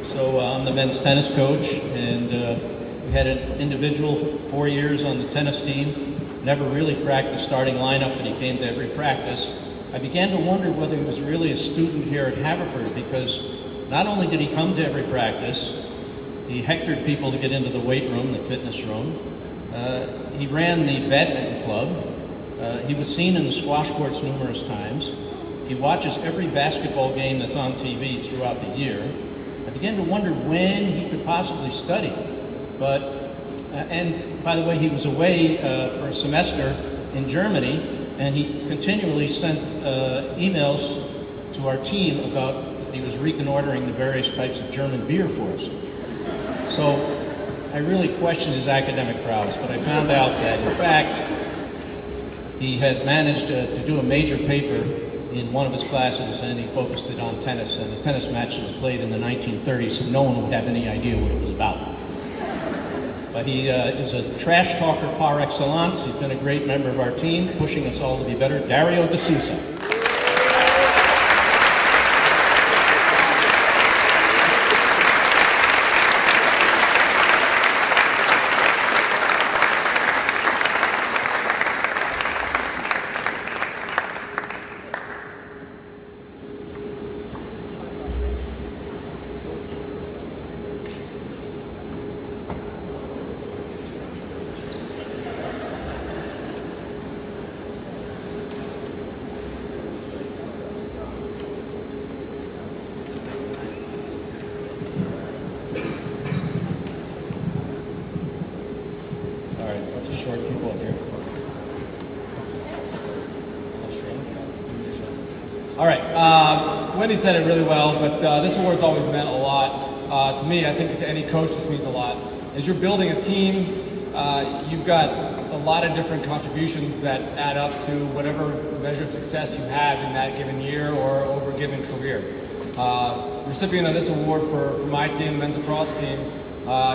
So I'm the men's tennis coach, and we had an individual 4 years on the tennis team. Never really cracked the starting lineup, but he came to every practice. I began to wonder whether he was really a student here at Haverford, because not only did he come to every practice, he hectored people to get into the weight room, the fitness room. He ran the badminton club. He was seen in the squash courts numerous times. He watches every basketball game that's on TV throughout the year. I began to wonder when he could possibly study. But, and by the way, he was away for a semester in Germany, and he continually sent emails to our team about he was reconnoitering the various types of German beer for us. So I really questioned his academic prowess, but I found out that, in fact, he had managed to do a major paper in one of his classes, and he focused it on tennis, and a tennis match that was played in the 1930s, so no one would have any idea what it was about. But he is a trash talker par excellence. He's been a great member of our team, pushing us all to be better. Dario De Sousa. Sorry, a bunch of short people up here. All right, Wendy said it really well, but this award's always meant a lot to me. I think to any coach this means a lot. As you're building a team, you've got a lot of different contributions that add up to whatever measure of success you have in that given year or over a given career. The recipient of this award for my team, the men's lacrosse team,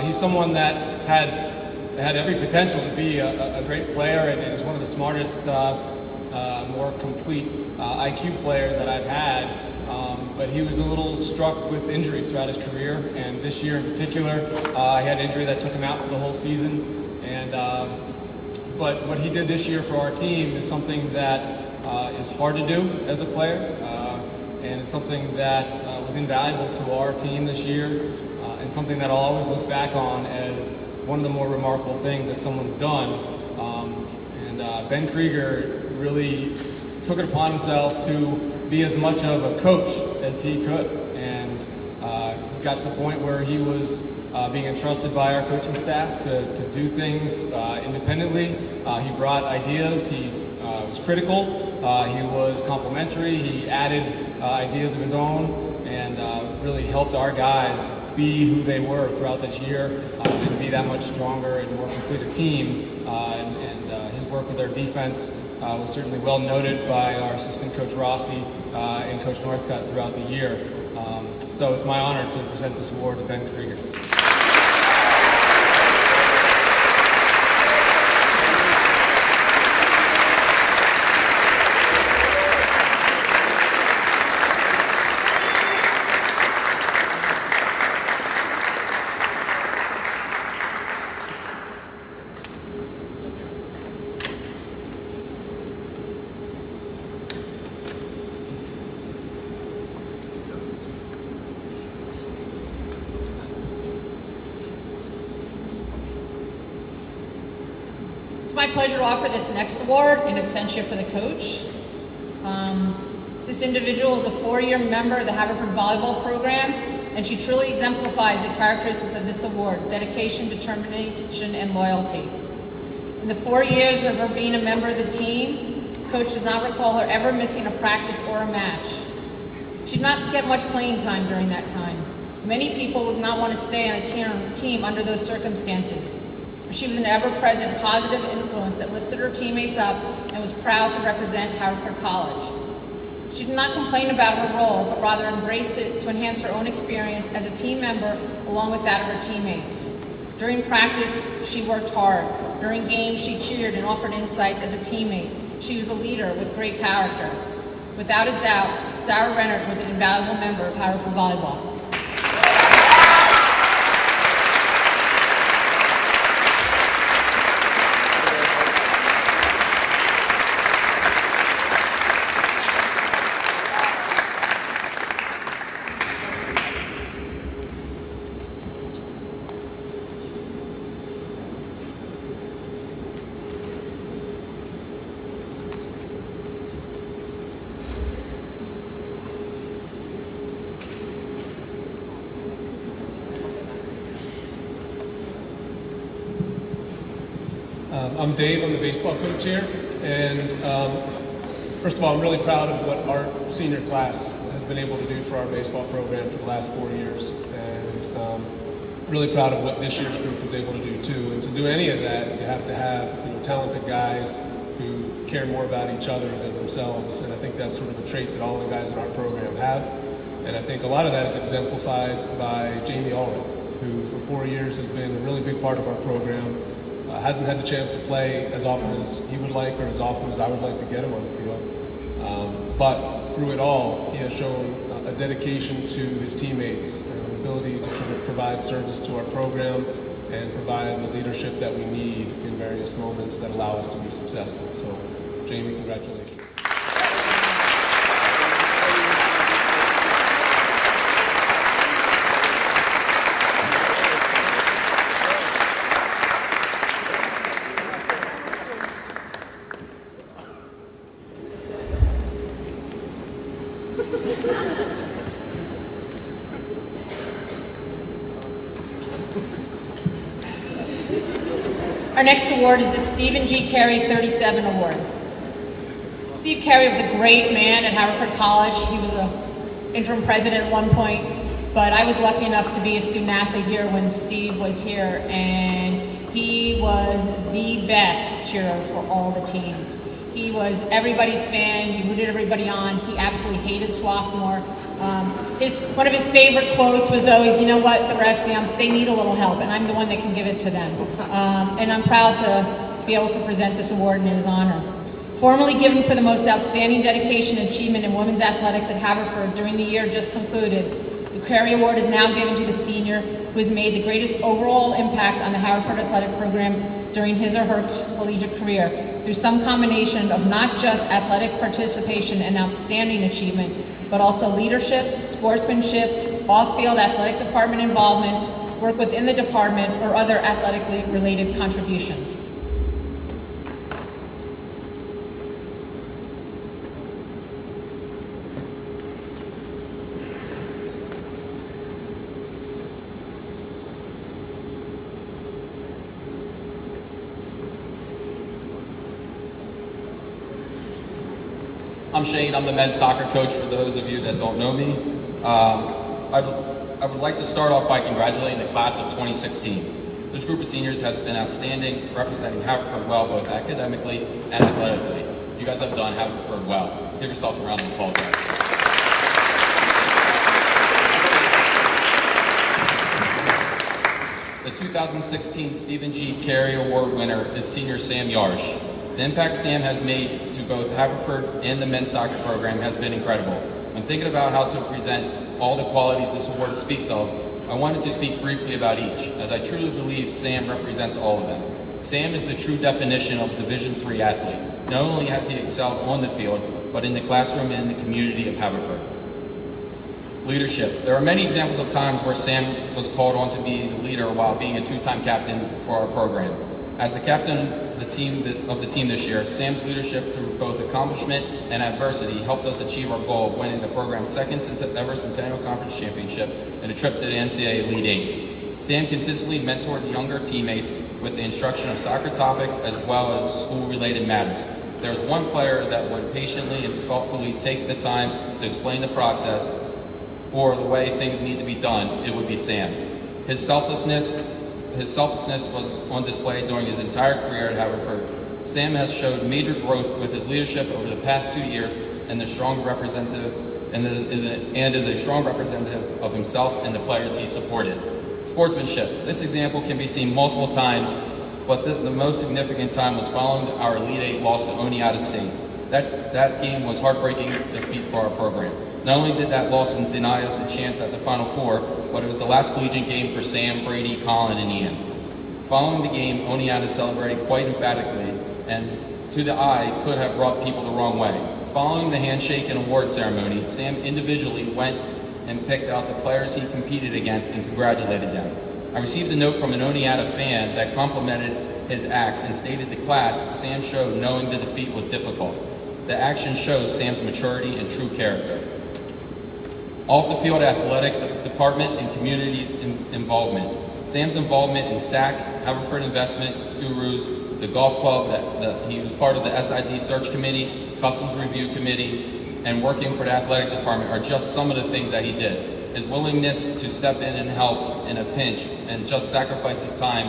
he's someone that had every potential to be a great player and is one of the smartest, more complete IQ players that I've had. But he was a little struck with injuries throughout his career, and this year in particular, he had an injury that took him out for the whole season. And but what he did this year for our team is something that is hard to do as a player, and it's something that was invaluable to our team this year, and something that I'll always look back on as one of the more remarkable things that someone's done. Ben Krieger really took it upon himself to be as much of a coach as he could, and he got to the point where he was being entrusted by our coaching staff to do things independently. He brought ideas, he was critical, he was complimentary, he added ideas of his own, and really helped our guys be who they were throughout this year, and be that much stronger and more complete a team. His work with our defense was certainly well noted by our assistant coach Rossi and Coach Northcutt throughout the year. So it's my honor to present this award to Ben Krieger. It's my pleasure to offer this next award in absentia for the coach. This individual is a 4-year member of the Haverford volleyball program, and she truly exemplifies the characteristics of this award: dedication, determination, and loyalty. In the 4 years of her being a member of the team, coach does not recall her ever missing a practice or a match. She did not get much playing time during that time. Many people would not want to stay on a team under those circumstances. She was an ever-present positive influence that lifted her teammates up and was proud to represent Haverford College. She did not complain about her role, but rather embraced it to enhance her own experience as a team member along with that of her teammates. During practice, she worked hard. During games, she cheered and offered insights as a teammate. She was a leader with great character. Without a doubt, Sarah Rennert was an invaluable member of Haverford Volleyball. I'm Dave, I'm the baseball coach here, and first of all, I'm really proud of what our senior class has been able to do for our baseball program for the last 4 years, and really proud of what this year's group was able to do too. And to do any of that, you have to have talented guys who care more about each other than themselves, and I think that's sort of the trait that all the guys in our program have. And I think a lot of that is exemplified by Jamie Allred, who for 4 years has been a really big part of our program. Hasn't had the chance to play as often as he would like or as often as I would like to get him on the field. But through it all, he has shown a dedication to his teammates and an ability to sort of provide service to our program and provide the leadership that we need in various moments that allow us to be successful. So, Jamie, congratulations. Our next award is the Stephen G. Carey 37 Award. Steve Carey was a great man at Haverford College. He was an interim president at one point, but I was lucky enough to be a student athlete here when Steve was here, and he was the best cheerer for all the teams. He was everybody's fan. He rooted everybody on. He absolutely hated Swarthmore. One of his favorite quotes was always, you know what, the refs, the umps, they need a little help, and I'm the one that can give it to them. And I'm proud to be able to present this award in his honor. Formally given for the most outstanding dedication and achievement in women's athletics at Haverford during the year just concluded, the Carey Award is now given to the senior who has made the greatest overall impact on the Haverford athletic program during his or her collegiate career through some combination of not just athletic participation and outstanding achievement, but also leadership, sportsmanship, off-field athletic department involvements, work within the department, or other athletically related contributions. I'm Shane, I'm the men's soccer coach for those of you that don't know me. I would like to start off by congratulating the class of 2016. This group of seniors has been outstanding, representing Haverford well, both academically and athletically. You guys have done Haverford well. Give yourselves a round of applause, guys. The 2016 Stephen G. Carey Award winner is senior Sam Yarsh. The impact Sam has made to both Haverford and the men's soccer program has been incredible. When thinking about how to present all the qualities this award speaks of, I wanted to speak briefly about each, as I truly believe Sam represents all of them. Sam is the true definition of a Division III athlete. Not only has he excelled on the field, but in the classroom and in the community of Haverford. Leadership. There are many examples of times where Sam was called on to be the leader while being a two-time captain for our program. As the captain of the team this year, Sam's leadership through both accomplishment and adversity helped us achieve our goal of winning the program's second ever Centennial Conference Championship and a trip to the NCAA Elite Eight. Sam consistently mentored younger teammates with the instruction of soccer topics as well as school-related matters. If there's one player that would patiently and thoughtfully take the time to explain the process or the way things need to be done, it would be Sam. His selflessness was on display during his entire career at Haverford. Sam has showed major growth with his leadership over the past 2 years and is a strong representative of himself and the players he supported. Sportsmanship. This example can be seen multiple times, but the most significant time was following our Elite Eight loss to Oneonta State. That game was heartbreaking defeat for our program. Not only did that loss deny us a chance at the Final Four, but it was the last collegiate game for Sam, Brady, Colin, and Ian. Following the game, Oneonta celebrated quite emphatically, and to the eye, could have rubbed people the wrong way. Following the handshake and award ceremony, Sam individually went and picked out the players he competed against and congratulated them. I received a note from an Oneonta fan that complimented his act and stated the class Sam showed knowing the defeat was difficult. The action shows Sam's maturity and true character. Off the field athletic department and community involvement. Sam's involvement in SAC, Haverford Investment Gurus, the golf club, he was part of the SID search committee, customs review committee, and working for the athletic department are just some of the things that he did. His willingness to step in and help in a pinch and just sacrifice his time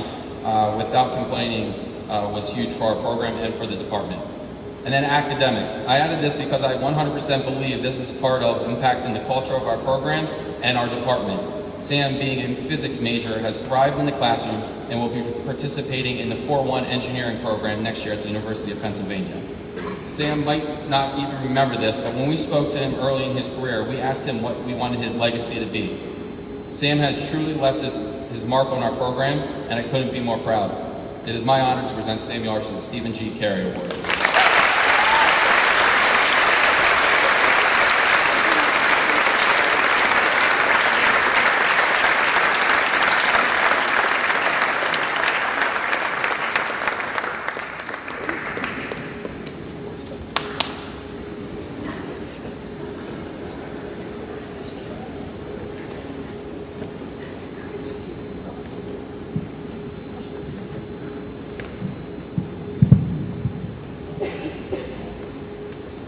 without complaining was huge for our program and for the department. And then academics. I added this because I 100% believe this is part of impacting the culture of our program and our department. Sam, being a physics major, has thrived in the classroom and will be participating in the 4-1 engineering program next year at the University of Pennsylvania. Sam might not even remember this, but when we spoke to him early in his career, we asked him what we wanted his legacy to be. Sam has truly left his mark on our program, and I couldn't be more proud. It is my honor to present Sam Yarch with the Stephen G. Carey Award.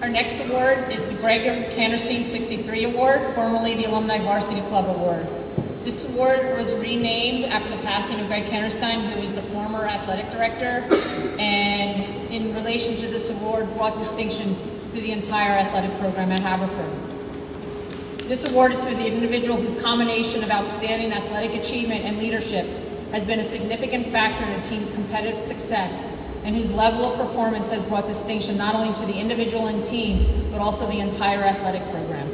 Our next award is the Greg Cannerstein 63 Award, formerly the Alumni Varsity Club Award. This award was renamed after the passing of Greg Cannerstein, who was the former athletic director, and in relation to this award brought distinction to the entire athletic program at Haverford. This award is for the individual whose combination of outstanding athletic achievement and leadership has been a significant factor in a team's competitive success, and whose level of performance has brought distinction not only to the individual and team, but also the entire athletic program.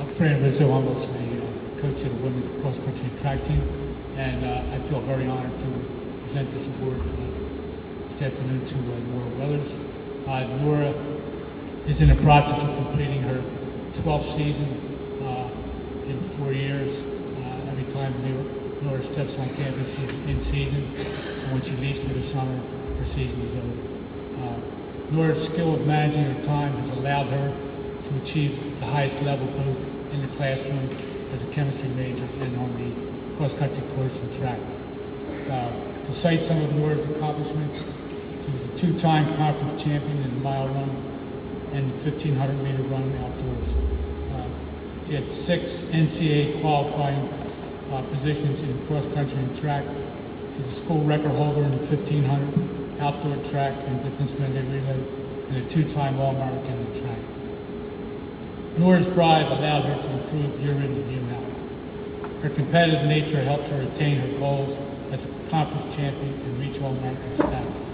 Fran Rizzo, I'm also the coach of the women's cross-country track team, and I feel very honored to present this award this afternoon to Nora Weathers. Nora is in the process of completing her 12th season in 4 years. Every time Nora steps on campus, she's in season, and when she leaves for the summer, her season is over. Nora's skill of managing her time has allowed her to achieve the highest level both in the classroom as a chemistry major and on the cross-country course and track. To cite some of Nora's accomplishments, she was a 2-time conference champion in the mile run and the 1,500-meter run outdoors. She had 6 NCAA qualifying positions in cross-country and track. She's a school record holder in the 1,500 outdoor track and distance medley relay, and a 2-time All-American in track. Nora's drive allowed her to improve year in and year out. Her competitive nature helped her attain her goals as a conference champion and reach All-American status.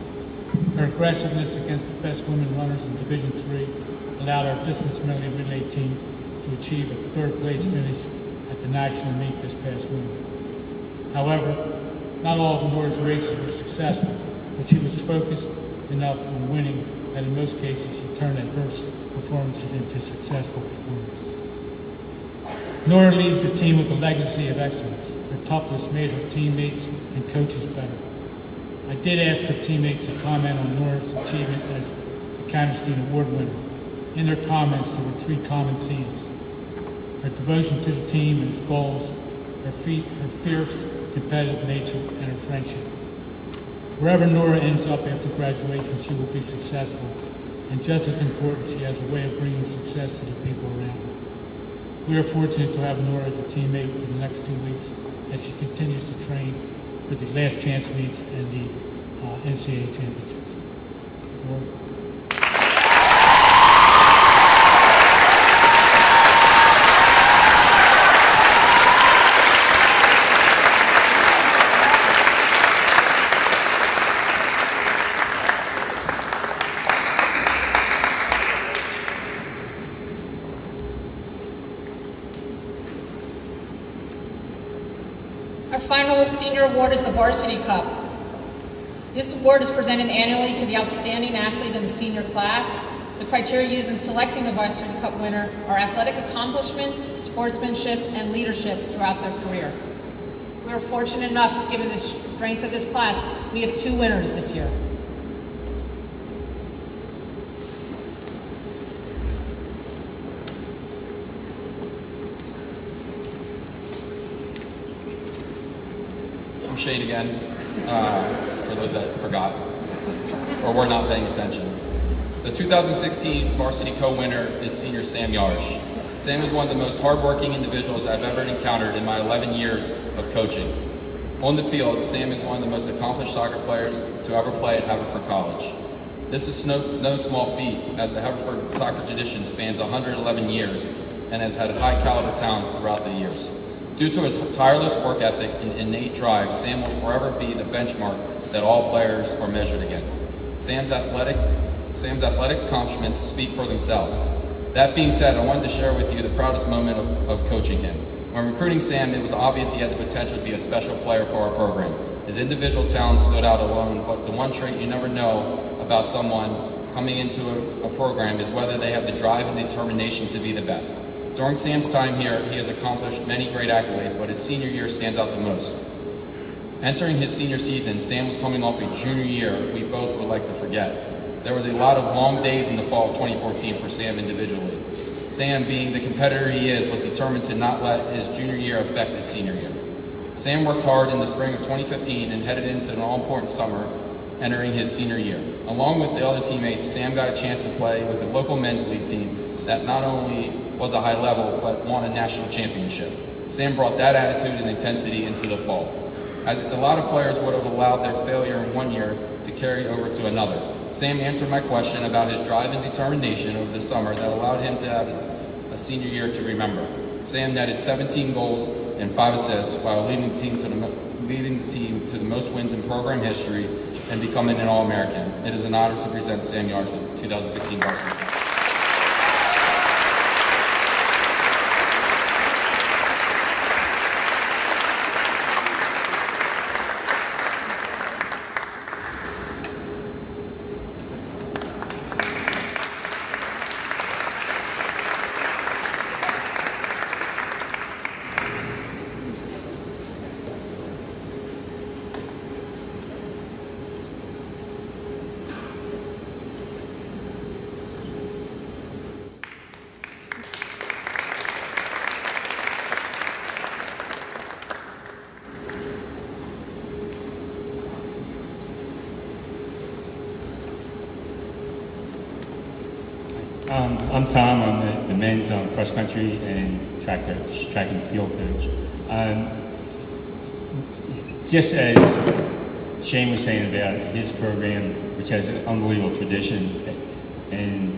Her aggressiveness against the best women runners in Division III allowed our distance medley relay team to achieve a 3rd place finish at the national meet this past winter. However, not all of Nora's races were successful, but she was focused enough on winning that in most cases she turned adverse performances into successful performances. Nora leaves the team with a legacy of excellence. Her toughness made her teammates and coaches better. I did ask her teammates to comment on Nora's achievement as the Cannerstein Award winner. In their comments, there were 3 common themes: her devotion to the team and its goals, her fierce, competitive nature, and her friendship. Wherever Nora ends up after graduation, she will be successful, and just as important, she has a way of bringing success to the people around her. We are fortunate to have Nora as a teammate for the next 2 weeks as she continues to train for the last chance meets and the NCAA championships. Nora. Our final senior award is the Varsity Cup. This award is presented annually to the outstanding athlete in the senior class The criteria used in selecting a Varsity Cup winner are athletic accomplishments, sportsmanship, and leadership throughout their career. We are fortunate enough, given the strength of this class, we have 2 winners this year. I'm Shane again, for those that forgot or were not paying attention. The 2016 varsity co-winner is senior Sam Yarsh. Sam is one of the most hardworking individuals I've ever encountered in my 11 years of coaching. On the field, Sam is one of the most accomplished soccer players to ever play at Haverford College. This is no small feat, as the Haverford soccer tradition spans 111 years and has had high caliber talent throughout the years. Due to his tireless work ethic and innate drive, Sam will forever be the benchmark that all players are measured against. Sam's athletic accomplishments speak for themselves. That being said, I wanted to share with you the proudest moment of coaching him. When recruiting Sam, it was obvious he had the potential to be a special player for our program. His individual talent stood out alone, but the one trait you never know about someone coming into a program is whether they have the drive and determination to be the best. During Sam's time here, he has accomplished many great accolades, but his senior year stands out the most. Entering his senior season, Sam was coming off a junior year we both would like to forget. There was a lot of long days in the fall of 2014 for Sam individually. Sam, being the competitor he is, was determined to not let his junior year affect his senior year. Sam worked hard in the spring of 2015 and headed into an all-important summer, entering his senior year. Along with the other teammates, Sam got a chance to play with a local men's league team that not only was a high level, but won a national championship. Sam brought that attitude and intensity into the fall. A lot of players would have allowed their failure in one year to carry over to another. Sam answered my question about his drive and determination over the summer that allowed him to have a senior year to remember. Sam netted 17 goals and 5 assists while leading the team to the most wins in program history and becoming an All-American. It is an honor to present Sam Yarsh with the 2016 varsity. I'm Tom. I'm the men's cross country and track coach, track and field coach. Just as Shane was saying about his program, which has an unbelievable tradition, and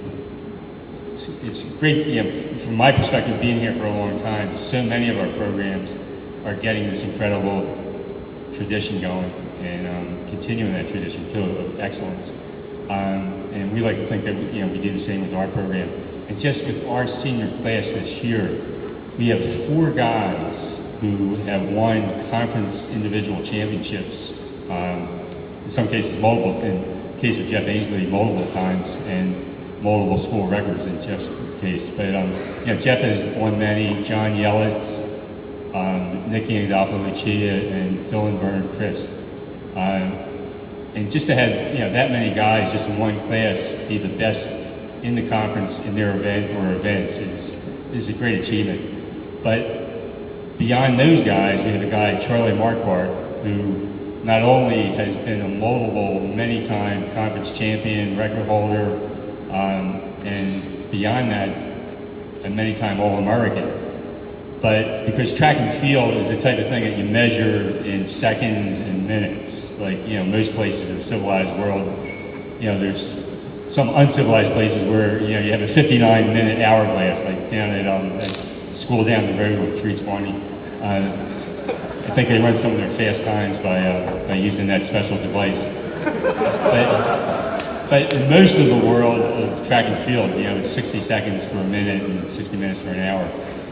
it's great, you know, from my perspective, being here for a long time, so many of our programs are getting this incredible tradition going and continuing that tradition too of excellence. And we like to think that we do the same with our program. And just with our senior class this year, we have 4 guys who have won conference individual championships. In some cases, multiple. In the case of Jeff Ainsley, multiple times, and multiple school records in Jeff's case. But Jeff has won many. John Yelitz, Nicky Adolfo Lucia, and Dylan Byrne Chris. And just to have that many guys just in one class be the best in the conference in their event or events is a great achievement. But beyond those guys, we have a guy, Charlie Marquardt, who not only has been a multiple, many-time conference champion, record holder, and beyond that, a many-time All-American. But because track and field is the type of thing that you measure in seconds and minutes, like most places in the civilized world, there's some uncivilized places where you have a 59-minute hourglass, like down at school down the road with 320. I think they run some of their fast times by using that special device. But in most of the world of track and field, it's 60 seconds for a minute and 60 minutes for an hour.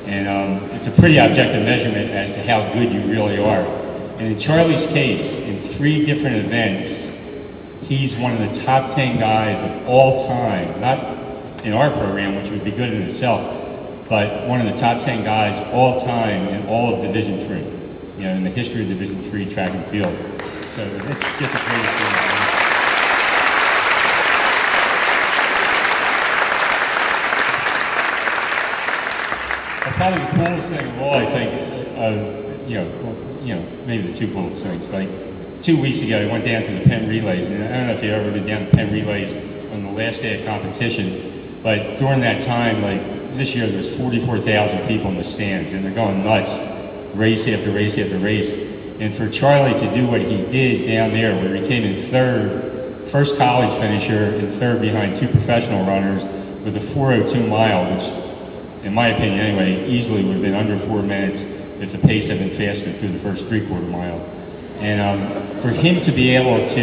And it's a pretty objective measurement as to how good you really are. And in Charlie's case, in 3 different events, he's one of the top 10 guys of all time, not in our program, which would be good in itself, but one of the top 10 guys all time in all of Division III, in the history of Division III track and field. So it's just a great experience. Probably the coolest thing of all, I think, maybe the two coolest things. Like 2 weeks ago, I went down to the Penn Relays, and I don't know if you've ever been down to Penn Relays on the last day of competition, but during that time, like this year, there's 44,000 people in the stands, and they're going nuts, race after race after race. And for Charlie to do what he did down there, where he came in third, first college finisher, and third behind 2 professional runners with a 4:02 mile, which, in my opinion anyway, easily would have been under 4 minutes if the pace had been faster through the first 3/4 mile. And for him to be able to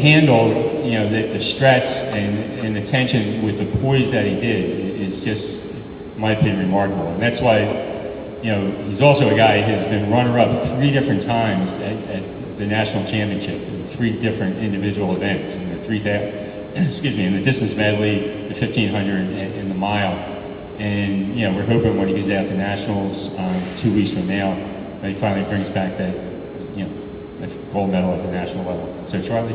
handle, the stress and the tension with the poise that he did is just, in my opinion, remarkable. And that's why, he's also a guy who has been runner-up 3 different times at the national championship, in 3 different individual events, in the 3,000. In the distance medley, the 1,500, and the mile. And, we're hoping when he goes out to nationals 2 weeks from now, that he finally brings back that, that gold medal at the national level. So, Charlie,